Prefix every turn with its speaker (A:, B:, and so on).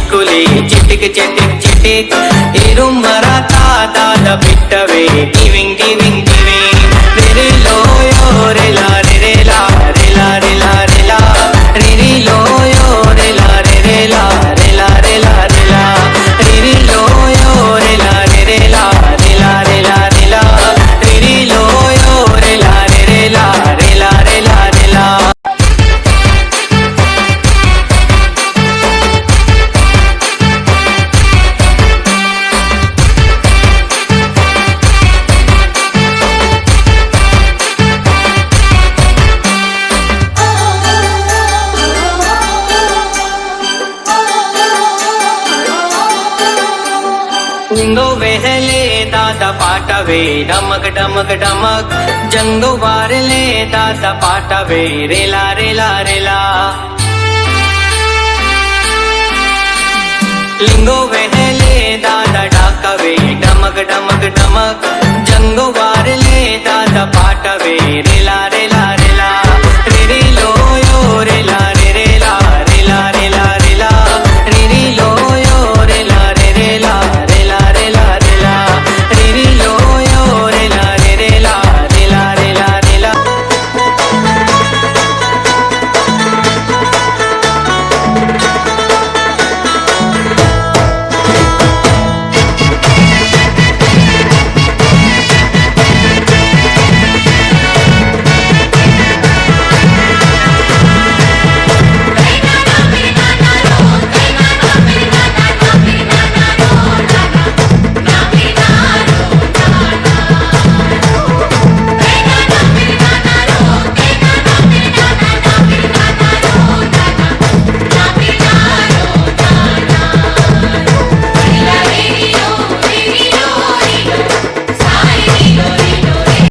A: चिटकुली चिटिक चिटिक चिटिक इरुम मराठा दादा पिट्टवे टिविंग टिविंग टिविंग रे लो यो रे ला रे ला रे ला रे ला रे ला रे लो यो रे ला रे ला रे ला रे ला रे ला रे लो यो रे ला रे ला रे ला रे ला रे ला रे लो यो रे ला रे ला रे ला रे ला रे ला। जंगो वहले दादा पाटवे डमक डमक डमक जंगो वारले दादा पाटवे रेला रेला रेला लिंगो वहले दादा डाकवे डमक डमक डमक जंगो वारले दादा पाटवे